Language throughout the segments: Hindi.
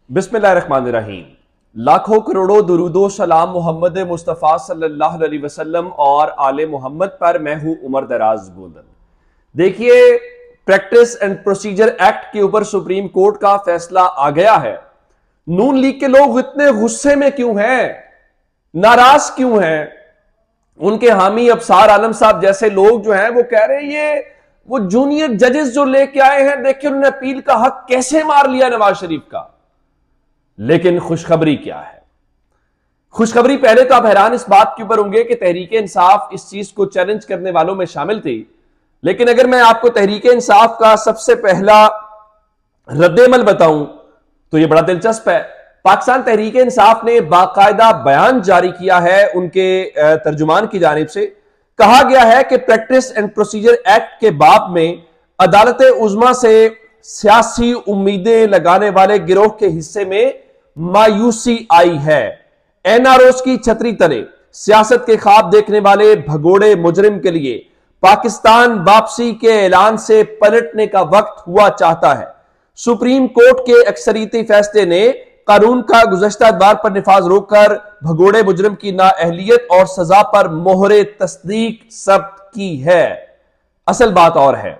बिस्मिल्लाहिर्रहमानिर्रहीम। लाखों करोड़ों दुरूदो सलाम मोहम्मद मुस्तफ़ा सल्लल्लाहु अलैहि वसल्लम और आले मोहम्मद पर। मैं हूं उमर दराज गोल्डन। देखिए, प्रैक्टिस एंड प्रोसीजर एक्ट के ऊपर सुप्रीम कोर्ट का फैसला आ गया है। नून लीग के लोग इतने गुस्से में क्यों हैं, नाराज क्यों हैं? उनके हामी अफसार आलम साहब जैसे लोग जो हैं वो कह रहे हैं ये वो जूनियर जजेस जो लेके आए हैं, देखिए उन्होंने अपील का हक कैसे मार लिया नवाज शरीफ का। लेकिन खुशखबरी क्या है? खुशखबरी, पहले तो आप हैरान इस बात के ऊपर होंगे कि तहरीक इंसाफ इस चीज को चैलेंज करने वालों में शामिल थी। लेकिन अगर मैं आपको तहरीक इंसाफ का सबसे पहला रद्देमल बताऊं तो यह बड़ा दिलचस्प है। पाकिस्तान तहरीक इंसाफ ने बाकायदा बयान जारी किया है, उनके तर्जुमान की जानिब से कहा गया है कि प्रैक्टिस एंड प्रोसीजर एक्ट के बाब में अदालत उज़्मा से सियासी उम्मीदें लगाने वाले गिरोह के हिस्से में मायूसी आई है। एनआरओस की छतरी तले सियासत के ख्वाब देखने वाले भगोड़े मुजरिम के लिए पाकिस्तान वापसी के ऐलान से पलटने का वक्त हुआ चाहता है। सुप्रीम कोर्ट के अक्सरियती फैसले ने कानून का गुज़श्ता अदवार पर निफाज रोककर भगोड़े मुजरिम की नाअहलियत और सजा पर मोहरे तस्दीक सब्त की है। असल बात और है,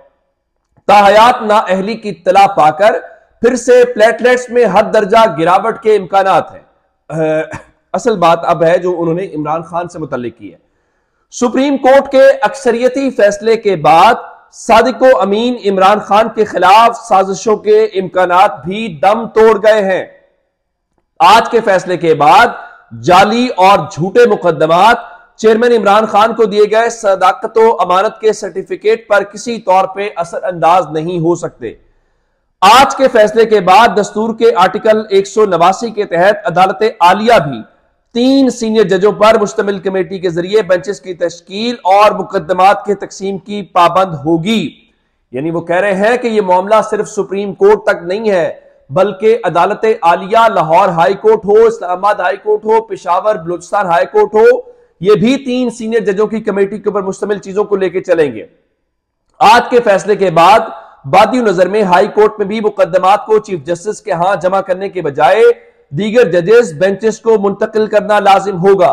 ताहयात नाअहली की इत्तला पाकर फिर से प्लेटलेट्स में हद दर्जा गिरावट के इम्कानात हैं। असल बात अब है जो उन्होंने इमरान खान से मुतल्लिक की है। सुप्रीम कोर्ट के अक्सरियती फैसले के बाद सादिको अमीन इमरान खान के खिलाफ साजिशों के इम्कानात भी दम तोड़ गए हैं। आज के फैसले के बाद जाली और झूठे मुकदमात चेयरमैन इमरान खान को दिए गए सदाकत अमानत के सर्टिफिकेट पर किसी तौर पर असरअंदाज नहीं हो सकते। आज के फैसले के बाद दस्तूर के आर्टिकल 189 के तहत अदालत आलिया भी 3 सीनियर जजों पर मुश्तमिल कमेटी के जरिए बेंचेस की तश्कील और मुकदमात के तकसीम की पाबंद होगी। यानी वो कह रहे हैं कि यह मामला सिर्फ सुप्रीम कोर्ट तक नहीं है, बल्कि अदालत आलिया, लाहौर हाई कोर्ट हो, इस्लामाबाद हाई कोर्ट हो, पेशावर बलूचिस्तान हाई कोर्ट हो, ये भी 3 सीनियर जजों की कमेटी के ऊपर मुश्तमिल चीजों को लेकर चलेंगे। आज के फैसले के बाद बादी नजर में हाई कोर्ट में भी मुकदमात को चीफ जस्टिस के यहां जमा करने के बजाय दीगर जजेस बेंचेस को मुंतकिल करना लाजिम होगा।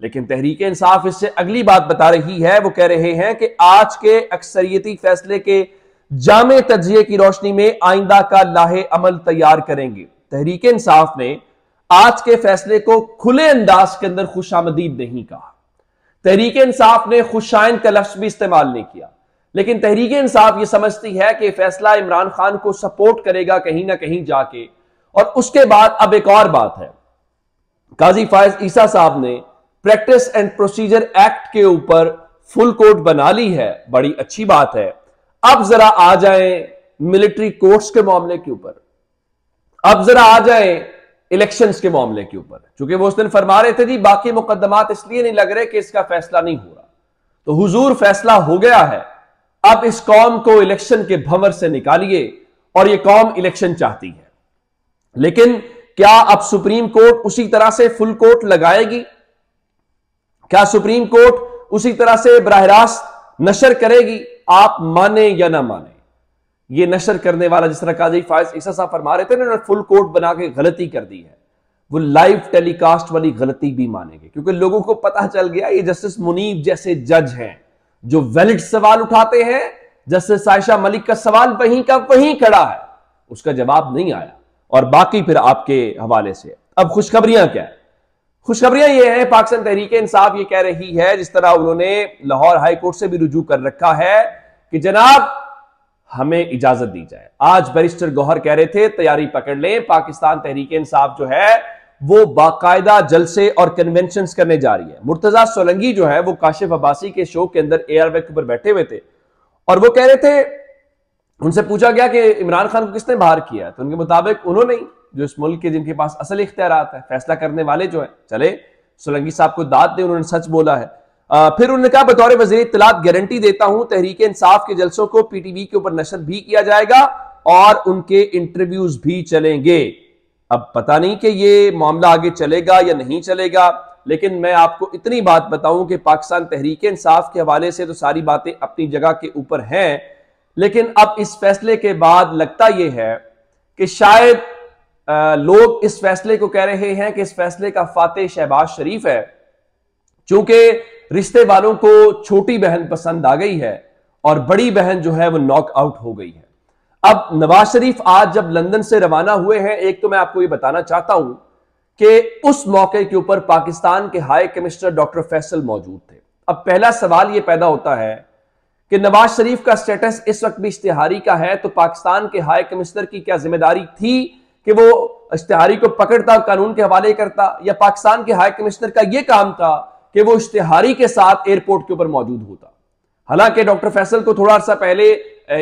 लेकिन तहरीक इंसाफ इससे अगली बात बता रही है। वो कह रहे हैं कि आज के अक्सरियती फैसले के जामे तज्जिये की रोशनी में आइंदा का लाहे अमल तैयार करेंगे। तहरीक इंसाफ ने आज के फैसले को खुले अंदाज के अंदर खुशामदीद नहीं कहा। तहरीक इंसाफ ने खुशाइन का लफ्ज भी इस्तेमाल नहीं किया। लेकिन तहरीक इंसाफ यह समझती है कि फैसला इमरान खान को सपोर्ट करेगा कहीं ना कहीं जाके। और उसके बाद अब एक और बात है, काजी फायज ईसा साहब ने प्रैक्टिस एंड प्रोसीजर एक्ट के ऊपर फुल कोर्ट बना ली है, बड़ी अच्छी बात है। अब जरा आ जाएं मिलिट्री कोर्ट्स के मामले के ऊपर, अब जरा आ जाएं इलेक्शंस के मामले के ऊपर। क्योंकि वो उस दिन फरमा रहे थे जी बाकी मुकदमात इसलिए नहीं लग रहे कि इसका फैसला नहीं हो रहा। तो हुजूर फैसला हो गया है, अब इस कौम को इलेक्शन के भंवर से निकालिए। और यह कौम इलेक्शन चाहती है। लेकिन क्या अब सुप्रीम कोर्ट उसी तरह से फुल कोर्ट लगाएगी? क्या सुप्रीम कोर्ट उसी तरह से बराह रास्त नशर करेगी? आप माने या ना माने, ये नशर करने वाला, जिस तरह काजी फायज ईसा साहब फरमा रहे थे ना, उन्होंने फुल कोर्ट बना के गलती कर दी है, वो लाइव टेलीकास्ट वाली गलती भी मानेंगे। क्योंकि लोगों को पता चल गया ये जस्टिस मुनीब जैसे जज हैं जो वैलिड सवाल उठाते हैं। जस्टिस आयशा मलिक का सवाल वहीं का वहीं खड़ा है, उसका जवाब नहीं आया। और बाकी फिर आपके हवाले से अब खुशखबरियां क्या है? खुशखबरियां ये है, पाकिस्तान तहरीक इंसाफ ये कह रही है, जिस तरह उन्होंने लाहौर हाई कोर्ट से भी रुजू कर रखा है कि जनाब हमें इजाजत दी जाए। आज बैरिस्टर गौहर कह रहे थे तैयारी पकड़ लें, पाकिस्तान तहरीक इंसाफ जो है वो बाकायदा जलसे और कन्वेंशन करने जा रही है। मुर्तजा सोलंकी जो है वो काशिफ अब्बासी के शो के अंदर एयरवेक के ऊपर बैठे हुए थे और वो कह रहे थे, उनसे पूछा गया कि इमरान खान को किसने बाहर किया, तो उनके मुताबिक उन्होंने ही, जो इस मुल्क के जिनके पास असल इख्तियारात है, फैसला करने वाले जो है। चले सोलंकी साहब को दाद दे, उन्होंने सच बोला है। फिर उन्होंने कहा बतौर वज़ीर इत्तलात गारंटी देता हूं तहरीक इंसाफ के जलसों को पीटीवी के ऊपर नशर भी किया जाएगा और उनके इंटरव्यूज भी चलेंगे। अब पता नहीं कि ये मामला आगे चलेगा या नहीं चलेगा, लेकिन मैं आपको इतनी बात बताऊं कि पाकिस्तान तहरीक इंसाफ के हवाले से तो सारी बातें अपनी जगह के ऊपर हैं, लेकिन अब इस फैसले के बाद लगता यह है कि शायद लोग इस फैसले को कह रहे हैं कि इस फैसले का फातेह शहबाज शरीफ है, चूंकि रिश्ते वालों को छोटी बहन पसंद आ गई है और बड़ी बहन जो है वो नॉक आउट हो गई है। अब नवाज शरीफ आज जब लंदन से रवाना हुए हैं, एक तो मैं आपको ये बताना चाहता हूं कि उस मौके के ऊपर पाकिस्तान के हाई कमिश्नर डॉक्टर फैसल मौजूद थे। अब पहला सवाल यह पैदा होता है कि नवाज शरीफ का स्टेटस इस वक्त भी इश्तिहारी का है, तो पाकिस्तान के हाई कमिश्नर की क्या जिम्मेदारी थी कि वो इश्तिहारी को पकड़ता, कानून के हवाले करता, या पाकिस्तान के हाई कमिश्नर का यह काम था कि वो इश्तिहारी के साथ एयरपोर्ट के ऊपर मौजूद होता। हालांकि डॉक्टर फैसल को थोड़ा सा पहले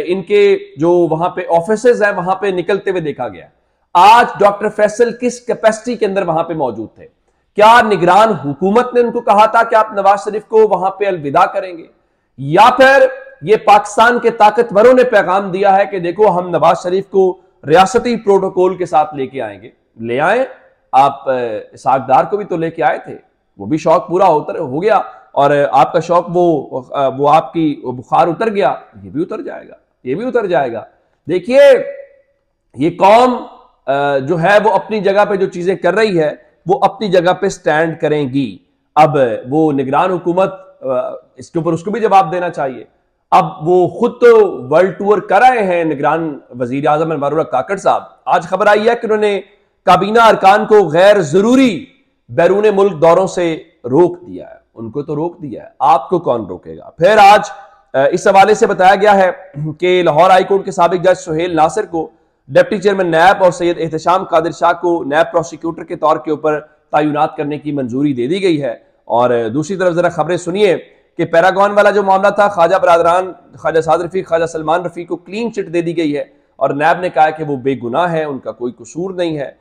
इनके जो वहां पे ऑफिसेज हैं वहां पे निकलते हुए देखा गया। आज डॉक्टर फैसल किस कैपेसिटी के अंदर वहां पे मौजूद थे? क्या निगरान हुकूमत ने उनको कहा था कि आप नवाज शरीफ को वहां पे अलविदा करेंगे, या फिर ये पाकिस्तान के ताकतवरों ने पैगाम दिया है कि देखो हम नवाज शरीफ को रियासती प्रोटोकॉल के साथ लेके आएंगे? ले आए, आप इसहाक को भी तो लेके आए थे, वो भी शौक पूरा हो गया, और आपका शौक वो आपकी बुखार उतर गया, ये भी उतर जाएगा, ये भी उतर जाएगा। देखिए, ये कौम जो है वो अपनी जगह पे जो चीजें कर रही है वो अपनी जगह पे स्टैंड करेंगी। अब वो निगरान हुकूमत इसके ऊपर उसको भी जवाब देना चाहिए। अब वो खुद तो वर्ल्ड टूर कर रहे हैं निगरान वजीर आजम अनवर काकड़ साहब। आज खबर आई है कि उन्होंने काबीना अरकान को गैर जरूरी बैरून मुल्क दौरों से रोक दिया है। उनको तो रोक दिया है, आपको कौन रोकेगा? फिर आज इस हवाले से बताया गया है कि लाहौर हाईकोर्ट के साबिक जज सुहेल नासिर को डिप्टी चेयरमैन नैब और सैयद एहतशाम कादिर शाह को नैब प्रोसिक्यूटर के तौर के ऊपर तैनात करने की मंजूरी दे दी गई है। और दूसरी तरफ जरा खबरें सुनिए कि पैरागॉन वाला जो मामला था, ख्वाजा बरादरान, ख्वाजा साद रफीक, ख्वाजा सलमान रफीक को क्लीन चिट दे दी गई है और नैब ने कहा कि वो बेगुनाह है, उनका कोई कसूर नहीं है।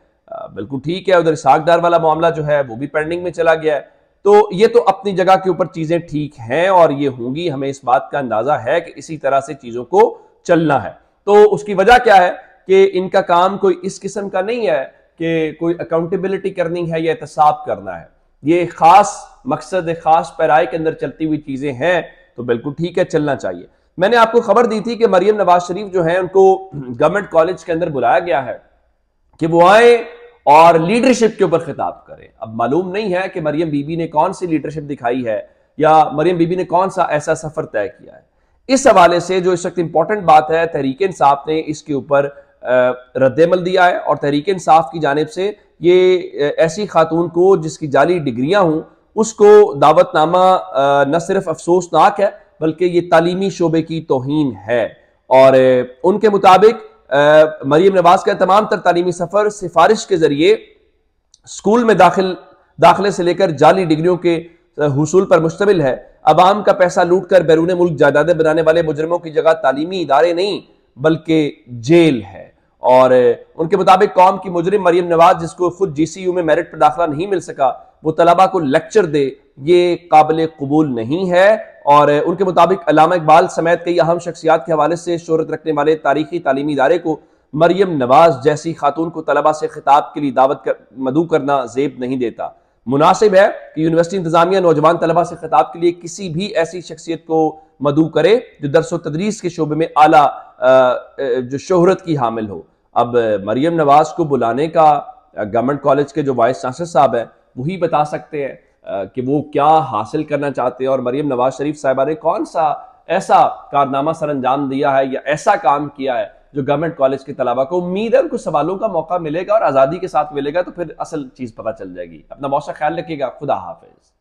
बिल्कुल ठीक है। उधर इसहाक वाला मामला जो है वो भी पेंडिंग में चला गया है। तो ये तो अपनी जगह के ऊपर चीजें ठीक हैं और ये होंगी, हमें इस बात का अंदाजा है कि इसी तरह से चीजों को चलना है। तो उसकी वजह क्या है कि इनका काम कोई इस किस्म का नहीं है कि कोई अकाउंटेबिलिटी करनी है या एहतसाब करना है। ये खास मकसद, खास पैराए के अंदर चलती हुई चीजें हैं, तो बिल्कुल ठीक है, चलना चाहिए। मैंने आपको खबर दी थी कि मरियम नवाज शरीफ जो है उनको गवर्नमेंट कॉलेज के अंदर बुलाया गया है कि वो आए और लीडरशिप के ऊपर खिताब करें। अब मालूम नहीं है कि मरियम बीबी ने कौन सी लीडरशिप दिखाई है या मरियम बीबी ने कौन सा ऐसा सफर तय किया है। इस हवाले से जो इस वक्त इंपॉर्टेंट बात है, तहरीक इंसाफ ने इसके ऊपर रद्देमल दिया है और तहरीक इंसाफ की जानिब से ये ऐसी खातून को जिसकी जाली डिग्रियां हों उसको दावतनामा न सिर्फ अफसोसनाक है बल्कि ये तालीमी शोबे की तौहीन है। और उनके मुताबिक मरियम नवाज का तमाम तर तालीमी सफर सिफारिश के जरिए स्कूल में दाखिले से लेकर जाली डिग्रियों के हुसूल पर मुश्तमिल है। अवाम का पैसा लूट कर बैरून मुल्क जायदादें बनाने वाले मुजरिमों की जगह तालीमी इदारे नहीं बल्कि जेल है। और उनके मुताबिक कौम की मुजरिम मरियम नवाज, जिसको खुद GCU में मेरिट पर दाखिला नहीं मिल सका, वो तलबा को लेक्चर दे, ये काबिल कबूल नहीं है। और उनके मुताबिक अल्लामा इकबाल समेत कई अहम शख्सियात के हवाले से शोहरत रखने वाले तारीखी तालीमी इदारे को मरियम नवाज जैसी खातून को तलबा से खिताब के लिए मदऊ करना जेब नहीं देता। मुनासिब है कि यूनिवर्सिटी इंतजामिया नौजवान तलबा से खिताब के लिए किसी भी ऐसी शख्सियत को मदऊ करे जो दरस व तदरीस के शोबे में आला जो शोहरत की हामिल हो। अब मरियम नवाज को बुलाने का गवर्नमेंट कॉलेज के जो वाइस चांसलर साहब हैं वही बता सकते हैं कि वो क्या हासिल करना चाहते हैं और मरियम नवाज शरीफ साहिबा ने कौन सा ऐसा कारनामा सर अंजाम दिया है या ऐसा काम किया है जो गवर्नमेंट कॉलेज के तलबा को उम्मीद है उनको सवालों का मौका मिलेगा और आज़ादी के साथ मिलेगा, तो फिर असल चीज़ पता चल जाएगी। अपना बहुत सा ख्याल रखिएगा। खुदा हाफिज।